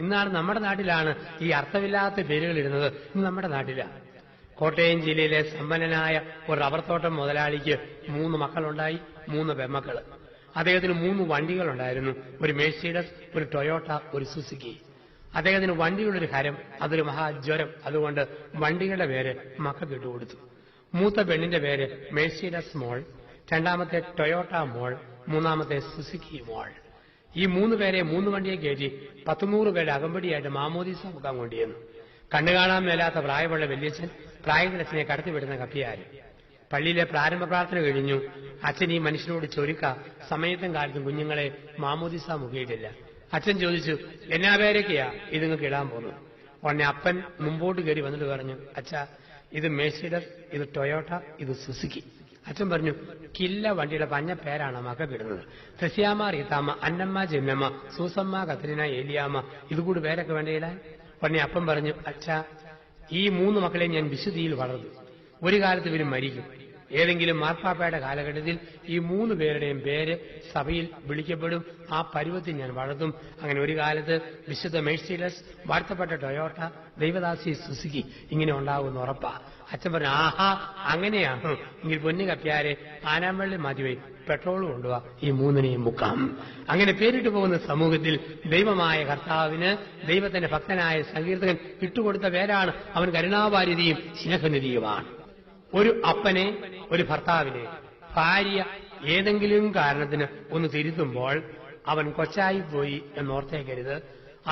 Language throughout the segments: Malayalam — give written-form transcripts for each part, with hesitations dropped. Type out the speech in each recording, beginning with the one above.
ഇന്നാണ് നമ്മുടെ നാട്ടിലാണ് ഈ അർത്ഥമില്ലാത്ത പേരുകൾ ഇടുന്നത്. ഇന്ന് നമ്മുടെ നാട്ടിലാണ്. കോട്ടയം ജില്ലയിലെ സമ്പന്നനായ ഒരു റബ്ബർ തോട്ടം മുതലാളിക്ക് 3 മക്കളുണ്ടായി, 3 പെൺമക്കള്. അദ്ദേഹത്തിന് 3 വണ്ടികളുണ്ടായിരുന്നു. ഒരു മെഴ്സിഡസ്, ഒരു ടൊയോട്ട, ഒരു സുസുക്കി. അദ്ദേഹത്തിന് വണ്ടിയുള്ളൊരു ഹരം, അതൊരു മഹാജ്വരം. അതുകൊണ്ട് വണ്ടികളുടെ പേര് മക്കൾക്ക് ഇട്ടുകൊടുത്തു. മൂത്ത പെണ്ണിന്റെ പേര് മെഴ്സിഡസ് മോൾ, രണ്ടാമത്തെ ടൊയോട്ട മോൾ, മൂന്നാമത്തെ സുസുക്കി മോൾ. ഈ 3 പേരെ 3 വണ്ടിയെ കയറ്റി 100 പേരുടെ അകമ്പടിയായിട്ട് മാമോദീസ മുഖാൻ കൊണ്ടുവന്നു. കണ്ണുകാണാൻ മേലാത്ത പ്രായമുള്ള വല്യച്ഛൻ പ്രായത്തിലച്ഛനെ കടത്തിവിടുന്ന കപ്പിയാര്. പള്ളിയിലെ പ്രാരംഭ പ്രാർത്ഥന കഴിഞ്ഞു. അച്ഛൻ ഈ മനുഷ്യനോട് ചൊരുക്ക സമയത്തും കാലത്തും കുഞ്ഞുങ്ങളെ മാമോദീസ മുഖയിട്ടില്ല. അച്ഛൻ ചോദിച്ചു, എന്നാ പേരൊക്കെയാ ഇത് നിങ്ങൾക്ക് ഇടാൻ പോകുന്നു? ഉടനെ അപ്പൻ മുമ്പോട്ട് കയറി വന്നിട്ട് പറഞ്ഞു, അച്ഛാ, ഇത് മെഴ്സിഡസ്, ഇത് ടൊയോട്ട, ഇത് സുസുക്കി. അച്ഛൻ പറഞ്ഞു, കില്ല വണ്ടിയുടെ പഞ്ഞ പേരാണ് മക്കൾക്ക് ഇടുന്നത്. തെസിയാമ്മ, റീത്താമ്മ, അന്നമ്മ, ജെന്നമ്മ, സൂസമ്മ, കത്രീന, ഏലിയാമ്മ, ഇതുകൂടി പേരൊക്കെ വേണ്ടയിടാൻ. ഉടനെ അപ്പം പറഞ്ഞു, അച്ഛാ, ഈ 3 മക്കളെ ഞാൻ വിശുദ്ധിയിൽ വളർന്നു. ഒരു കാലത്ത് ഇവരും മരിക്കും. ഏതെങ്കിലും മാർപ്പാപ്പയുടെ കാലഘട്ടത്തിൽ ഈ 3 പേരുടെയും പേര് സഭയിൽ വിളിക്കപ്പെടും. ആ പരുവത്തിൽ ഞാൻ വളർത്തും. അങ്ങനെ ഒരു കാലത്ത് വിശുദ്ധ മെഴ്സിഡസ്, വാഴ്ത്തപ്പെട്ട ടൊയോട്ട, ദൈവദാസി സുസുക്കി ഇങ്ങനെ ഉണ്ടാകുമെന്ന് ഉറപ്പാ. അച്ഛൻ പറഞ്ഞു, ആഹാ, അങ്ങനെയാണോ? എങ്കിൽ പൊന്നു കപ്പ്യാരെ ആനാമ്പള്ളി മാറ്റിവേ, പെട്രോൾ കൊണ്ടുപോവാ, ഈ 3നെയും മുക്കാം. അങ്ങനെ പേരിട്ടു പോകുന്ന സമൂഹത്തിൽ ദൈവമായ കർത്താവിന് ദൈവത്തിന്റെ ഭക്തനായ സങ്കീർത്തകൻ ഇട്ടുകൊടുത്ത പേരാണ്. അവൻ കരുണാവാരിധിയും സ്നേഹനിധിയുമാണ്. ഒരു അപ്പനെ, ഒരു ഭർത്താവിനെ ഭാര്യ ഏതെങ്കിലും കാരണത്തിന് ഒന്ന് തിരുത്തുമ്പോൾ അവൻ കൊച്ചായിപ്പോയി എന്നോർത്തേക്കരുത്.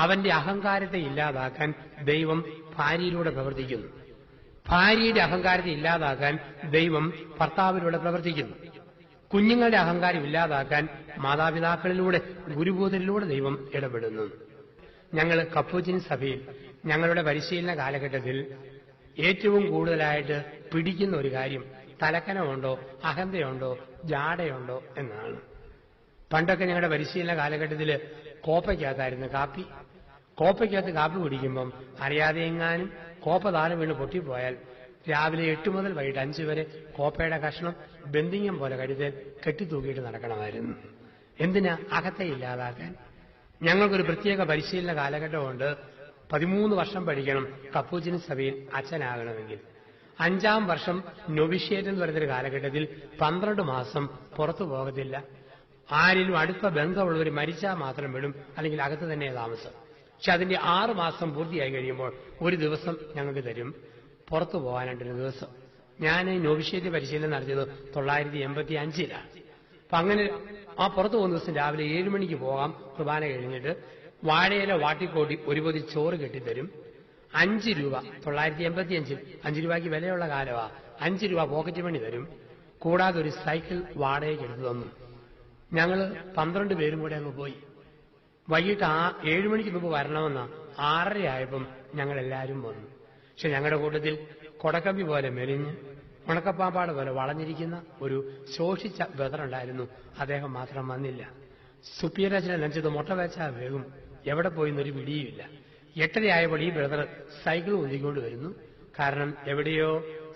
അവന്റെ അഹങ്കാരത്തെ ഇല്ലാതാക്കാൻ ദൈവം ഭാര്യയിലൂടെ പ്രവർത്തിക്കുന്നു. ഭാര്യയുടെ അഹങ്കാരത്തെ ഇല്ലാതാക്കാൻ ദൈവം ഭർത്താവിലൂടെ പ്രവർത്തിക്കുന്നു. കുഞ്ഞുങ്ങളുടെ അഹങ്കാരം ഇല്ലാതാക്കാൻ മാതാപിതാക്കളിലൂടെ, ഗുരുബോധനിലൂടെ ദൈവം ഇടപെടുന്നു. ഞങ്ങൾ കപ്പൂച്ചിൻ സഭയിൽ ഞങ്ങളുടെ പരിശീലന കാലഘട്ടത്തിൽ ഏറ്റവും കൂടുതലായിട്ട് പിടിക്കുന്ന ഒരു കാര്യം തലക്കനമുണ്ടോ, അഹന്തയുണ്ടോ, ജാടയുണ്ടോ എന്നാണ്. പണ്ടൊക്കെ ഞങ്ങളുടെ പരിശീലന കാലഘട്ടത്തിൽ കോപ്പയ്ക്കകത്തായിരുന്നു കാപ്പി. കോപ്പയ്ക്കകത്ത് കാപ്പി കുടിക്കുമ്പം അറിയാതെ എങ്ങാനും കോപ്പ താഴെ വീണ് പൊട്ടിപ്പോയാൽ രാവിലെ 8 മുതൽ വൈകിട്ട് 5 വരെ കോപ്പയുടെ കഷ്ണം ബന്ധിങ്ങം പോലെ കരുതൽ കെട്ടിത്തൂക്കിയിട്ട് നടക്കണമായിരുന്നു. എന്തിനാ? അകത്തെ ഇല്ലാതാക്കാൻ. ഞങ്ങൾക്കൊരു പ്രത്യേക പരിശീലന കാലഘട്ടമുണ്ട്. 13 വർഷം പഠിക്കണം കപ്പൂച്ചിൻ സഭയിൽ അച്ഛനാകണമെങ്കിൽ. 5-ാം വർഷം നൊവിഷ്യേറ്റ് എന്ന് പറയുന്നൊരു കാലഘട്ടത്തിൽ 12 മാസം പുറത്തു പോകത്തില്ല. ആരിലും അടുത്ത ബന്ധമുള്ളവർ മരിച്ചാൽ മാത്രം വിടും, അല്ലെങ്കിൽ അകത്ത് തന്നെ താമസം. പക്ഷെ അതിന്റെ 6 മാസം പൂർത്തിയായി കഴിയുമ്പോൾ ഒരു ദിവസം ഞങ്ങൾക്ക് തരും പുറത്തു പോകാനായിട്ടൊരു ദിവസം. ഞാൻ നൊവിഷ്യേറ്റ് പരിശീലനം നടത്തിയത് 1985-ലാണ്. അപ്പൊ അങ്ങനെ ആ പുറത്തു പോകുന്ന ദിവസം രാവിലെ 7 മണിക്ക് പോകാം. കുർബാന കഴിഞ്ഞിട്ട് വാഴയില വാട്ടിക്കോട്ടി ഒരു പൊതി ചോറ് കെട്ടിത്തരും. 5 രൂപ. 1985-ൽ 5 രൂപയ്ക്ക് വിലയുള്ള കാലമാ. 5 രൂപ പോക്കറ്റ് മണി തരും. കൂടാതെ ഒരു സൈക്കിൾ വാടകയ്ക്ക് എടുത്തു തന്നു. ഞങ്ങൾ 12 പേരും കൂടെ അങ്ങ് പോയി. വൈകിട്ട് 7 മണിക്ക് മുമ്പ് വരണമെന്ന 6:30 ആയപ്പം ഞങ്ങളെല്ലാവരും വന്നു. പക്ഷെ ഞങ്ങളുടെ കൂട്ടത്തിൽ കൊടക്കമ്പി പോലെ മെലിഞ്ഞ് ഉണക്കപ്പാമ്പാട് പോലെ വളഞ്ഞിരിക്കുന്ന ഒരു ശോഷിച്ച ബ്രദറുണ്ടായിരുന്നു. അദ്ദേഹം മാത്രം വന്നില്ല. സുപ്പീരിയറച്ഛനെ നനച്ചത് മുട്ട വെച്ചാൽ വേഗം എവിടെ പോയിന്നൊരു പിടിയുമില്ല. 8:30 ആയപ്പോൾ ഈ ബ്രദർ സൈക്കിൾ ഉന്തിക്കൊണ്ട് വരുന്നു. കാരണം എവിടെയോ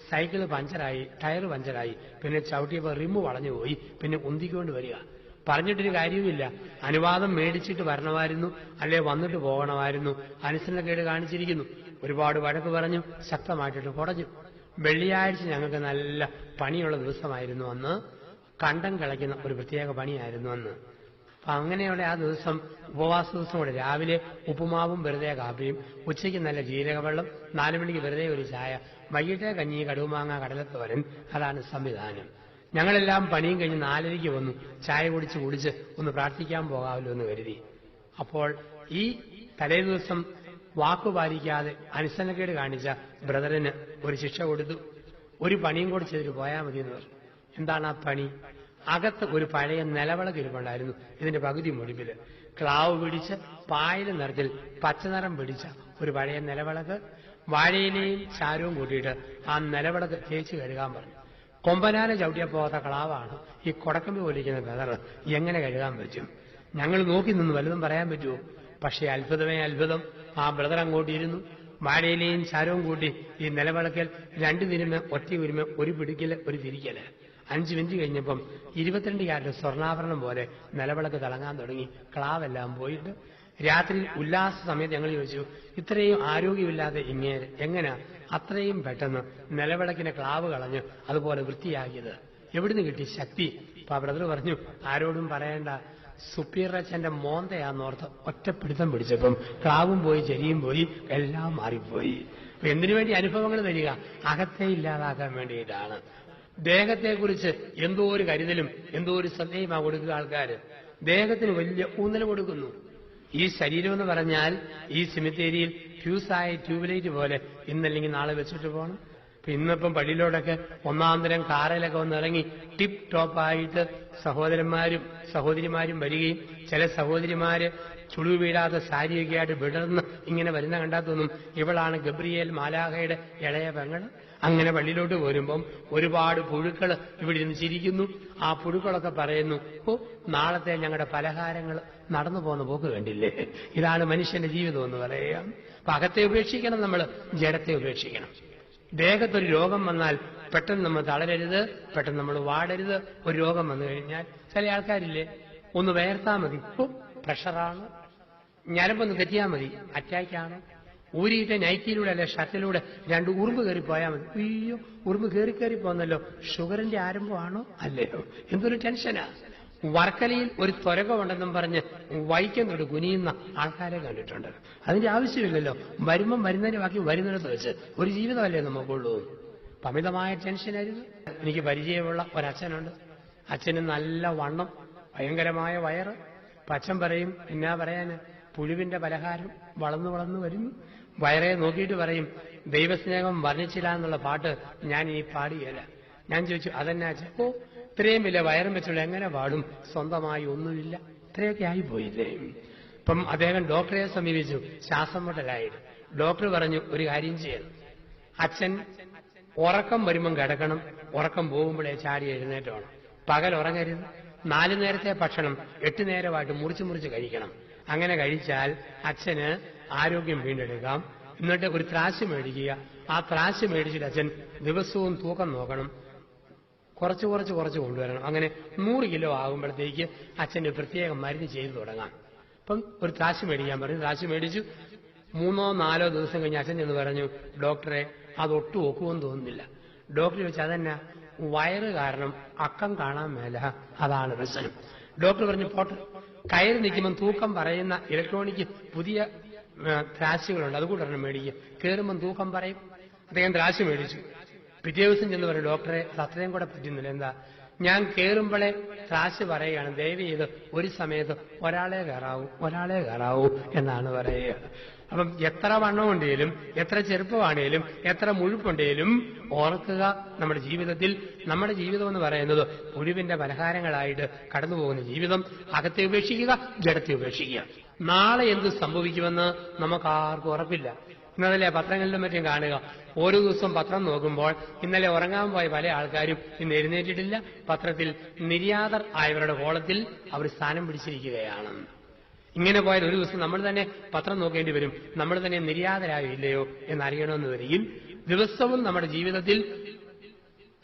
സൈക്കിൾ പഞ്ചറായി, ടയർ പഞ്ചറായി. പിന്നെ ചവിട്ടിയപ്പോൾ റിമ്മ് വളഞ്ഞുപോയി. പിന്നെ ഉന്തിക്കൊണ്ട് വരിക. പറഞ്ഞിട്ടൊരു കാര്യവുമില്ല. അനുവാദം മേടിച്ചിട്ട് വരണമായിരുന്നു, അല്ലെ വന്നിട്ട് പോകണമായിരുന്നു. അനുസരണക്കേട് കാണിച്ചിരിക്കുന്നു. ഒരുപാട് വഴക്ക് പറഞ്ഞു, ശക്തമായിട്ടിട്ട് കുടഞ്ഞു. വെള്ളിയാഴ്ച ഞങ്ങൾക്ക് നല്ല പണിയുള്ള ദിവസമായിരുന്നു അന്ന്. കണ്ടം കിളയ്ക്കുന്ന ഒരു പ്രത്യേക പണിയായിരുന്നു അന്ന്. അപ്പൊ അങ്ങനെയുള്ള ആ ദിവസം ഉപവാസ ദിവസം കൂടെ രാവിലെ ഉപ്പുമാവും വെറുതെ കാപ്പിയും, ഉച്ചയ്ക്ക് നല്ല ജീരകവെള്ളം, 4 മണിക്ക് വെറുതെ ഒരു ചായ, വൈകിട്ടേ കഞ്ഞി, കടുമാങ്ങ, കടലത്തോരൻ. അതാണ് സംവിധാനം. ഞങ്ങളെല്ലാം പണിയും കഴിഞ്ഞ് 4:30 വന്നു. ചായ കുടിച്ച് ഒന്ന് പ്രാർത്ഥിക്കാൻ പോകാമല്ലോ എന്ന് കരുതി. അപ്പോൾ ഈ തലേ ദിവസം വാക്കുപാലിക്കാതെ അനുസരണക്കേട് കാണിച്ച ബ്രദറിന് ഒരു ശിക്ഷ കൊടുത്തു. ഒരു പണിയും കൂടി ചെയ്തിട്ട് പോയാൽ മതി എന്ന് പറഞ്ഞു. എന്താണ് ആ പണി? അകത്ത് ഒരു പഴയ നിലവിളക്ക് ഇരിപ്പുണ്ടായിരുന്നു. ഇതിന്റെ പകുതി മുടിപ്പില് ക്ലാവ് പിടിച്ച് പായൽ നിറത്തിൽ പച്ചനിറം പിടിച്ച ഒരു പഴയ നിലവിളക്ക്, വാഴയിലെയും ചാരവും കൂട്ടിയിട്ട് ആ നിലവിളക്ക് തേച്ച് കഴുകാൻ പറഞ്ഞു. കൊമ്പനാന ചവിട്ടിയ പോകാത്ത ക്ലാവാണ് ഈ കൊടക്കമ്പി പോലിരിക്കുന്ന ബ്രദർ. എങ്ങനെ കഴുകാൻ പറ്റും? ഞങ്ങൾ നോക്കി നിന്ന് വല്ലതും പറയാൻ പറ്റുമോ? പക്ഷേ അത്ഭുതമേ അത്ഭുതം. ആ ബ്രദർ അങ്ങോട്ടിരുന്നു. വാഴയിലെയും ചാരവും കൂട്ടി ഈ നിലവിളക്കൽ 2 തിരുമ, ഒറ്റ ഉരുമ, ഒരു പിടിക്കല്, ഒരു തിരിക്കല്. 5 മിനിറ്റ് കഴിഞ്ഞപ്പം 22 കാരറ്റ് സ്വർണ്ണാഭരണം പോലെ നിലവിളക്ക് തിളങ്ങാൻ തുടങ്ങി. ക്ലാവെല്ലാം പോയിട്ട് രാത്രി ഉല്ലാസ സമയത്ത് ഞങ്ങൾ ചോദിച്ചു, ഇത്രയും ആരോഗ്യമില്ലാതെ ഇങ്ങനെ എങ്ങനെയാ അത്രയും പെട്ടെന്ന് നിലവിളക്കിനെ ക്ലാവ് കളഞ്ഞ് അതുപോലെ വൃത്തിയാക്കിയത്? എവിടുന്ന് കിട്ടി ശക്തി? അപ്പൊ ബ്രദർ പറഞ്ഞു, ആരോടും പറയേണ്ട, സുപ്പീറച്ചന്റെ മോന്തയാന്നോർത്ത് ഒറ്റപ്പിടുത്തം പിടിച്ചപ്പം ക്ലാവും പോയി, ചെരിയും പോയി, എല്ലാം മാറിപ്പോയി. അപ്പൊ എന്തിനു വേണ്ടി അനുഭവങ്ങൾ വരിക? അകത്തെ ഇല്ലാതാക്കാൻ വേണ്ടിയിട്ടാണ്. ദേഹത്തെക്കുറിച്ച് എന്തോ ഒരു കരുതലും എന്തോ ഒരു ശ്രദ്ധയുമാ കൊടുക്കുക ആൾക്കാര്. ദേഹത്തിന് വലിയ ഊന്നൽ കൊടുക്കുന്നു. ഈ ശരീരം എന്ന് പറഞ്ഞാൽ ഈ സിമിത്തേരിയിൽ ഫ്യൂസായ ട്യൂബ്ലൈറ്റ് പോലെ ഇന്നല്ലെങ്കിൽ നാളെ വെച്ചിട്ട് പോകണം. ഇന്നിപ്പം പള്ളിയിലോടൊക്കെ ഒന്നാന്തരം കാറിലൊക്കെ വന്ന് ഇറങ്ങി ടിപ്പ് ടോപ്പായിട്ട് സഹോദരന്മാരും സഹോദരിമാരും വരികയും ചില സഹോദരിമാര് ചുളിവ് വീഴാത്ത സാരിയൊക്കെ ആയിട്ട് വിടർന്ന് ഇങ്ങനെ വരുന്ന കണ്ടാത്തൊന്നും ഇവളാണ് ഗബ്രിയേൽ മാലാഖയുടെ ഇളയ പെങ്ങൾ. അങ്ങനെ പള്ളിയിലോട്ട് പോരുമ്പം ഒരുപാട് പുഴുക്കൾ ഇവിടെ ഇരുന്ന് ചിരിക്കുന്നു. ആ പുഴുക്കളൊക്കെ പറയുന്നു, ഓ നാളത്തെ ഞങ്ങളുടെ പലഹാരങ്ങൾ നടന്നു പോകുന്ന പോക്ക് കണ്ടില്ലേ? ഇതാണ് മനുഷ്യന്റെ ജീവിതം എന്ന് പറയാം. അപ്പൊ അകത്തെ ഉപേക്ഷിക്കണം, നമ്മൾ ജഡത്തെ ഉപേക്ഷിക്കണം. ദേഹത്തൊരു രോഗം വന്നാൽ പെട്ടെന്ന് നമ്മൾ തളരരുത്, പെട്ടെന്ന് നമ്മൾ വാടരുത്. ഒരു രോഗം വന്നു കഴിഞ്ഞാൽ ചില ആൾക്കാരില്ലേ, ഒന്ന് വേർത്താൽ മതി, ഇപ്പൊ പ്രഷറാണ്, ഞരമ്പൊന്ന് തെറ്റിയാൽ മതി, അറ്റാക്കാണ്. ഊരിയിട്ട് നൈറ്റിയിലൂടെ അല്ലെ ഷർട്ടിലൂടെ 2 ഉറുമ്പ് കയറിപ്പോയാൽ മതി, അയ്യോ ഉറുമ്പ് കയറി പോന്നല്ലോ, ഷുഗറിന്റെ ആരംഭമാണോ അല്ലയോ? എന്തൊരു ടെൻഷനാ. വർക്കലയിൽ ഒരു ത്വരകമുണ്ടെന്നും പറഞ്ഞ് വൈക്കം തൊട്ട് കുനിയുന്ന ആൾക്കാരെ കണ്ടിട്ടുണ്ട്. അതിന്റെ ആവശ്യമില്ലല്ലോ. വരുമ്പം വരുന്നതിന് ബാക്കി വരുന്നിടത്ത് വെച്ച് ഒരു ജീവിതമല്ലേ നമുക്കുള്ളൂ. അമിതമായ ടെൻഷനായിരുന്നു. എനിക്ക് പരിചയമുള്ള ഒരച്ഛനുണ്ട്. അച്ഛന് നല്ല വണ്ണം, ഭയങ്കരമായ വയറ്. അച്ഛൻ പറയും, എന്നാ പറയാന്, പുഴുവിന്റെ പലഹാരം വളർന്നു വരുന്നു. വയറെ നോക്കിയിട്ട് പറയും, ദൈവസ്നേഹം വർണ്ണിച്ചില്ല എന്നുള്ള പാട്ട് ഞാൻ ഈ പാടിയല്ല. ഞാൻ ചോദിച്ചു, അതെന്നാ അച്ഛൻ? ഓ ഇത്രയും വലിയ വയറും വെച്ചുള്ള എങ്ങനെ പാടും, സ്വന്തമായി ഒന്നുമില്ല, ഇത്രയൊക്കെ ആയിപ്പോയില്ലേ. ഇപ്പം അദ്ദേഹം ഡോക്ടറെ സമീപിച്ചു, ശ്വാസം മുട്ടലായിട്ട്. ഡോക്ടർ പറഞ്ഞു, ഒരു കാര്യം ചെയ്യണം, അച്ഛൻ ഉറക്കം വരുമ്പം കിടക്കണം, ഉറക്കം പോകുമ്പോഴേ ചാടി എഴുന്നേറ്റോണം, പകൽ ഉറങ്ങരുത്, 4 നേരത്തെ ഭക്ഷണം 8 നേരമായിട്ട് മുറിച്ച് കഴിക്കണം. അങ്ങനെ കഴിച്ചാൽ അച്ഛന് ആരോഗ്യം വീണ്ടെടുക്കാം. എന്നിട്ട് ഒരു ത്രാശ് മേടിക്കുക, ആ ത്രാശ് മേടിച്ചിട്ട് അച്ഛൻ ദിവസവും തൂക്കം നോക്കണം, കുറച്ച് കൊണ്ടുവരണം. അങ്ങനെ 100 കിലോ ആകുമ്പോഴത്തേക്ക് അച്ഛന് പ്രത്യേകം മരുന്ന് ചെയ്തു തുടങ്ങാം. അപ്പം ഒരു ത്രാശ് മേടിക്കാൻ പറഞ്ഞു. ത്രാശ് മേടിച്ചു. 3-4 ദിവസം കഴിഞ്ഞ് അച്ഛൻ എന്ന് പറഞ്ഞു, ഡോക്ടറെ അതൊട്ടും ഒക്കുമെന്ന് തോന്നുന്നില്ല. ഡോക്ടർ ചോദിച്ചു, അതെന്നാ? വയറ് കാരണം അക്കം കാണാൻ മേല, അതാണ് പ്രശ്നം. ഡോക്ടർ പറഞ്ഞു, പോട്ടെ, കയറി നിൽക്കുമ്പം തൂക്കം പറയുന്ന ഇലക്ട്രോണിക് പുതിയ ത്രാശുകളുണ്ട്, അതുകൂടെ മേടിക്കുക, കയറുമ്പം തൂക്കം പറയും. അദ്ദേഹം ത്രാശ് മേടിച്ചു. പിറ്റേ ദിവസം ചെന്ന് പറയും, ഡോക്ടറെ അത് അത്രയും കൂടെ പറ്റുന്നില്ല. എന്താ? ഞാൻ കയറുമ്പോഴേ ത്രാശ് പറയുകയാണ്, ദയവ് ചെയ്ത് ഒരു സമയത്ത് ഒരാളെ കയറാവൂ എന്നാണ് പറയുക. അപ്പം എത്ര വണ്ണമുണ്ടെങ്കിലും എത്ര ചെറുപ്പമാണേലും എത്ര മുഴുപ്പുണ്ടെങ്കിലും ഓർക്കുക, നമ്മുടെ ജീവിതം എന്ന് പറയുന്നത് പുഴുവിന്റെ പലഹാരങ്ങളായിട്ട് കടന്നുപോകുന്ന ജീവിതം. അകത്തെ ഉപേക്ഷിക്കുക, ജഡത്തെ ഉപേക്ഷിക്കുക. നാളെ എന്ത് സംഭവിക്കുമെന്ന് നമുക്കാർക്കും ഉറപ്പില്ല. ഇന്നലെ പത്രങ്ങളിലും മറ്റും കാണുക, ഓരോ ദിവസവും പത്രം നോക്കുമ്പോൾ ഇന്നലെ ഉറങ്ങാൻ പോയ പല ആൾക്കാരും ഇന്ന് എഴുന്നേറ്റിട്ടില്ല. പത്രത്തിൽ നിര്യാതർ ആയവരുടെ കോളത്തിൽ അവർ സ്ഥാനം പിടിച്ചിരിക്കുകയാണ്. ഇങ്ങനെ പോയാൽ ഒരു ദിവസം നമ്മൾ തന്നെ പത്രം നോക്കേണ്ടി വരും, നമ്മൾ തന്നെ നിര്യാതരായോ ഇല്ലയോ എന്നറിയണമെന്ന് വരികയും. ദിവസവും നമ്മുടെ ജീവിതത്തിൽ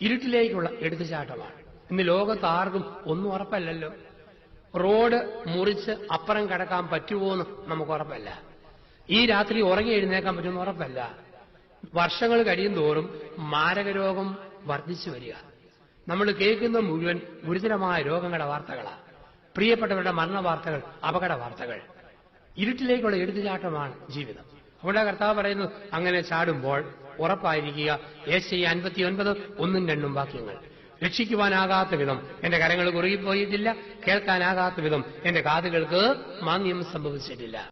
ഇരുട്ടിലേക്കുള്ള എടുത്തുചാട്ടമാണ്. ഇന്ന് ലോകത്ത് ആർക്കും ഒന്നും ഉറപ്പല്ലല്ലോ. റോഡ് മുറിച്ച് അപ്പുറം കടക്കാൻ പറ്റുമോന്ന് നമുക്ക് ഉറപ്പല്ല. ഈ രാത്രി ഉറങ്ങി എഴുന്നേക്കാൻ പറ്റുമെന്ന് ഉറപ്പല്ല. വർഷങ്ങൾ കഴിയും തോറും മാരകരോഗം വർദ്ധിച്ചു വരിക. നമ്മൾ കേൾക്കുന്ന മുഴുവൻ ഗുരുതരമായ രോഗങ്ങളുടെ വാർത്തകളാണ്. പ്രിയപ്പെട്ടവരുടെ മരണ വാർത്തകൾ, അപകട വാർത്തകൾ. ഇരുട്ടിലേക്കുള്ള എടുത്തുചാട്ടമാണ് ജീവിതം. അവിടെ കർത്താവ് പറയുന്നു, അങ്ങനെ ചാടുമ്പോൾ ഉറപ്പായിരിക്കുക. യേശയ്യ 59 1ഉം 2ഉം വാക്യങ്ങൾ. രക്ഷിക്കുവാനാകാത്ത വിധം എന്റെ കരങ്ങൾ കുറുകിപ്പോയിട്ടില്ല, കേൾക്കാനാകാത്ത വിധം എന്റെ കാതുകൾക്ക് മാന്യം സംഭവിച്ചിട്ടില്ല.